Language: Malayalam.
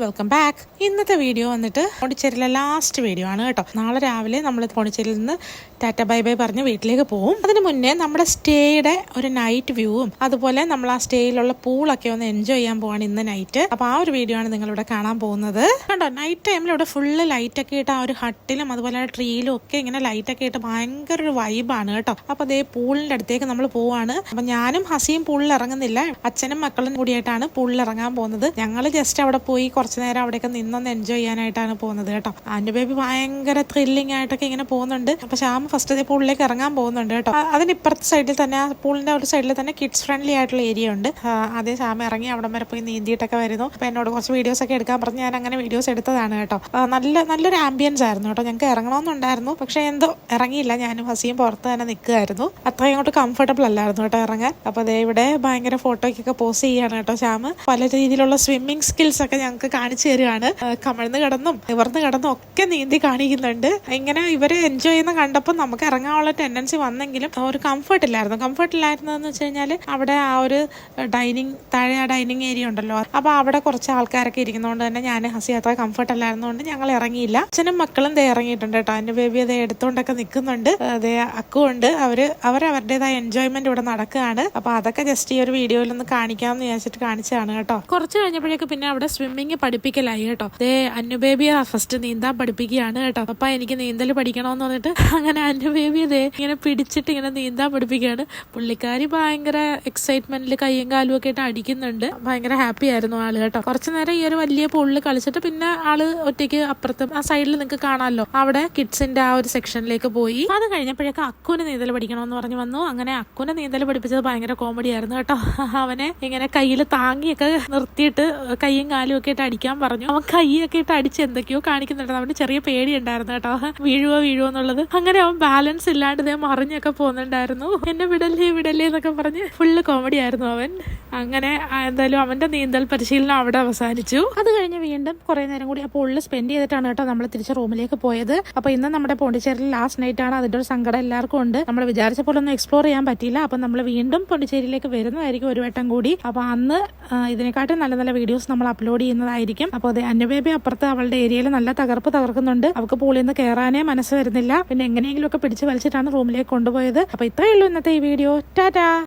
Welcome back. ഇന്നത്തെ വീഡിയോ വന്നിട്ട് പോണ്ടിച്ചേരിയിലെ ലാസ്റ്റ് വീഡിയോ ആണ് കേട്ടോ. നാളെ രാവിലെ നമ്മൾ പോണ്ടിച്ചേരിയിൽ നിന്ന് ടാറ്റ ബൈ ബൈ പറഞ്ഞ് വീട്ടിലേക്ക് പോകും. അതിന് മുന്നേ നമ്മുടെ സ്റ്റേയുടെ ഒരു നൈറ്റ് വ്യൂവും അതുപോലെ നമ്മൾ ആ സ്റ്റേയിലുള്ള പൂളൊക്കെ ഒന്ന് എൻജോയ് ചെയ്യാൻ പോവാണ് ഇന്ന് നൈറ്റ്. അപ്പൊ ആ ഒരു വീഡിയോ ആണ് നിങ്ങളിവിടെ കാണാൻ പോകുന്നത്. കണ്ടോ, നൈറ്റ് ടൈമിൽ ഇവിടെ ഫുള്ള് ലൈറ്റൊക്കെ ഇട്ട് ആ ഒരു ഹട്ടിലും അതുപോലെ ട്രീയിലും ഒക്കെ ഇങ്ങനെ ലൈറ്റൊക്കെ ഇട്ട് ഭയങ്കര ഒരു വൈബാണ് കേട്ടോ. അപ്പൊ അതേ പൂളിന്റെ അടുത്തേക്ക് നമ്മൾ പോവാണ്. അപ്പൊ ഞാനും ഹസിയും പൂളിൽ ഇറങ്ങുന്നില്ല, അച്ഛനും മക്കളും കൂടിയായിട്ടാണ് പൂളിൽ ഇറങ്ങാൻ പോകുന്നത്. ഞങ്ങൾ ജസ്റ്റ് അവിടെ പോയി കുറച്ചു നേരം അവിടെയൊക്കെ നിന്നൊന്ന് എൻജോയ് ചെയ്യാനായിട്ടാണ് പോകുന്നത് കേട്ടോ. ആൻഡ് ബേബി ഭയങ്കര ത്രില്ലിംഗ് ആയിട്ടൊക്കെ ഇങ്ങനെ പോകുന്നുണ്ട്. അപ്പൊ ശ്യാം ഫസ്റ്റ് പൂളിലേക്ക് ഇറങ്ങാൻ പോകുന്നുണ്ട് കേട്ടോ. അതിനിപ്പുറത്തെ സൈഡിൽ തന്നെ, പൂളിന്റെ ഒരു സൈഡിൽ തന്നെ കിഡ്സ് ഫ്രണ്ട്ലി ആയിട്ടുള്ള ഏരിയ ഉണ്ട്. അതേ ശ്യാം ഇറങ്ങി അവിടെ വരെ പോയി നീന്തിയിട്ടൊക്കെ വരുന്നു. അപ്പൊ എന്നോട് കുറച്ച് വീഡിയോസ് ഒക്കെ എടുക്കാൻ പറഞ്ഞ് ഞാൻ അങ്ങനെ വീഡിയോസ് എടുത്തതാണ് കേട്ടോ. നല്ലൊരു ആംബിയൻസ് ആയിരുന്നു കേട്ടോ. ഞങ്ങൾക്ക് ഇറങ്ങണമെന്നുണ്ടായിരുന്നു, പക്ഷെ എന്തോ ഇറങ്ങിയില്ല. ഞാനും ഹസിയും പുറത്ത് തന്നെ നിൽക്കുമായിരുന്നു. അത്ര അങ്ങോട്ട് കംഫർട്ടബിൾ അല്ലായിരുന്നു കേട്ടോ ഇറങ്ങാൻ. അപ്പൊ അതേ ഇവിടെ ഭയങ്കര ഫോട്ടോയ്ക്കൊക്കെ പോസ്റ്റ് ചെയ്യാണ് കേട്ടോ ശ്യാം. പല രീതിയിലുള്ള സ്വിമ്മിങ് സ്കിൽസ് ഒക്കെ ഞങ്ങൾക്ക് കാണിച്ചു തരികയാണ്. കമിഴ്ന്ന് കിടന്നും നിവർന്ന് കിടന്നും ഒക്കെ നീന്തി കാണിക്കുന്നുണ്ട്. ഇങ്ങനെ ഇവരെ എൻജോയ് ചെയ്യുന്ന കണ്ടപ്പോൾ നമുക്ക് ഇറങ്ങാനുള്ള ടെൻഡൻസി വന്നെങ്കിലും ഒരു കംഫർട്ട് ഇല്ലായിരുന്നതെന്ന് വെച്ച് കഴിഞ്ഞാൽ അവിടെ ആ ഒരു താഴെ ആ ഡൈനിങ് ഏരിയ ഉണ്ടല്ലോ, അപ്പൊ അവിടെ കുറച്ച് ആൾക്കാരൊക്കെ ഇരിക്കുന്നതുകൊണ്ട് തന്നെ ഞാൻ ഹസി അത്ര കംഫർട്ട് അല്ലായിരുന്നുകൊണ്ട് ഞങ്ങൾ ഇറങ്ങിയില്ല. അച്ഛനും മക്കളും ദേ ഇറങ്ങിയിട്ടുണ്ട് കേട്ടോ. എൻ്റെ ബേബി അതേ എടുത്തുകൊണ്ടൊക്കെ നിൽക്കുന്നുണ്ട്. അതേ അക്കുണ്ട്. അവരവരുടേതായ എൻജോയ്മെന്റ് ഇവിടെ നടക്കുകയാണ്. അപ്പൊ അതൊക്കെ ജസ്റ്റ് ഈ ഒരു വീഡിയോയിൽ ഒന്ന് കാണിക്കാമെന്ന് വിചാരിച്ചിട്ട് കാണിച്ചതാണ് കേട്ടോ. കുറച്ച് കഴിഞ്ഞപ്പോഴേക്ക് പിന്നെ അവിടെ സ്വിമ്മിങ് പഠിപ്പിക്കലായി കേട്ടോ. അന്നു ബേബിയെ ഫസ്റ്റ് നീന്താൻ പഠിപ്പിക്കുകയാണ് കേട്ടോ. അപ്പൊ എനിക്ക് നീന്തൽ പഠിക്കണമെന്ന് പറഞ്ഞിട്ട് അങ്ങനെ അന്നു ബേബി ഇങ്ങനെ പിടിച്ചിട്ട് ഇങ്ങനെ നീന്താൻ പഠിപ്പിക്കുകയാണ്. പുള്ളിക്കാരി ഭയങ്കര എക്സൈറ്റ്മെന്റിൽ കയ്യും കാലും ഒക്കെ ഇട്ട് അടിക്കുന്നുണ്ട്. ഭയങ്കര ഹാപ്പി ആയിരുന്നു ആള് കേട്ടോ. കുറച്ചു നേരം ഈ ഒരു വലിയ പൂളിൽ കളിച്ചിട്ട് പിന്നെ ആള് ഒറ്റയ്ക്ക് അപ്പുറത്ത് ആ സൈഡിൽ നിങ്ങൾക്ക് കാണാമല്ലോ, അവിടെ കിഡ്സിന്റെ ആ ഒരു സെക്ഷനിലേക്ക് പോയി. അത് കഴിഞ്ഞപ്പോഴേക്ക് അക്കുവിന് നീന്തൽ പഠിക്കണമെന്ന് പറഞ്ഞു വന്നു. അങ്ങനെ അക്കുവിനെ നീന്തൽ പഠിപ്പിച്ചത് ഭയങ്കര കോമഡി ആയിരുന്നു കേട്ടോ. അവനെ ഇങ്ങനെ കയ്യിൽ താങ്ങിയൊക്കെ നിർത്തിയിട്ട് കയ്യും കാലും ഒക്കെ ഇട്ട് അടിക്കാൻ പറഞ്ഞു. അവൻ കൈയൊക്കെ ഇട്ട് അടിച്ച് എന്തൊക്കെയോ കാണിക്കുന്നുണ്ട്. അവന് ചെറിയ പേടി ഉണ്ടായിരുന്നു കേട്ടോ, വീഴുവോ എന്നുള്ളത്. അങ്ങനെ അവൻ ബാലൻസ് ഇല്ലാണ്ട് മറിഞ്ഞൊക്കെ പോകുന്നുണ്ടായിരുന്നു. എന്നെ വിടല്ലേ എന്നൊക്കെ പറഞ്ഞ് ഫുള്ള് കോമഡി ആയിരുന്നു അവൻ. അങ്ങനെ എന്തായാലും അവന്റെ നീന്തൽ പരിശീലനം അവിടെ അവസാനിച്ചു. അത് കഴിഞ്ഞ് വീണ്ടും കുറെ നേരം കൂടി ആ പൂളിൽ സ്പെൻഡ് ചെയ്തിട്ടാണ് കേട്ടോ നമ്മൾ തിരിച്ച് റൂമിലേക്ക് പോയത്. അപ്പൊ ഇന്ന് നമ്മുടെ പോണ്ടിച്ചേരിയിൽ ലാസ്റ്റ് നൈറ്റ് ആണ്. അതിന്റെ ഒരു സങ്കടം എല്ലാവർക്കും ഉണ്ട്. നമ്മൾ വിചാരിച്ച പോലെ ഒന്നും എക്സ്പ്ലോർ ചെയ്യാൻ പറ്റിയില്ല. അപ്പൊ നമ്മൾ വീണ്ടും പോണ്ടിച്ചേരിയിലേക്ക് വരുന്നതായിരിക്കും ഒരു വട്ടം കൂടി. അപ്പൊ അന്ന് ഇതിനെക്കാട്ടും നല്ല നല്ല വീഡിയോസ് നമ്മൾ അപ്ലോഡ് ചെയ്യുന്നതായിരിക്കും. അപ്പോൾ അതെ, അന്നു ബേബി അപ്പുറത്ത് അവളുടെ ഏരിയയിൽ നല്ല തകർക്കുന്നുണ്ട്. അവൾക്ക് പൂളിൽ നിന്ന് കയറാനേ മനസ്സ് വരുന്നില്ല. പിന്നെ എങ്ങനെയെങ്കിലും ഒക്കെ പിടിച്ച് വലിച്ചിട്ടാണ് റൂമിലേക്ക് കൊണ്ടുപോയത്. അപ്പൊ ഇത്രയേ ഉള്ളൂ ഇന്നത്തെ ഈ വീഡിയോ. ടാറ്റാ.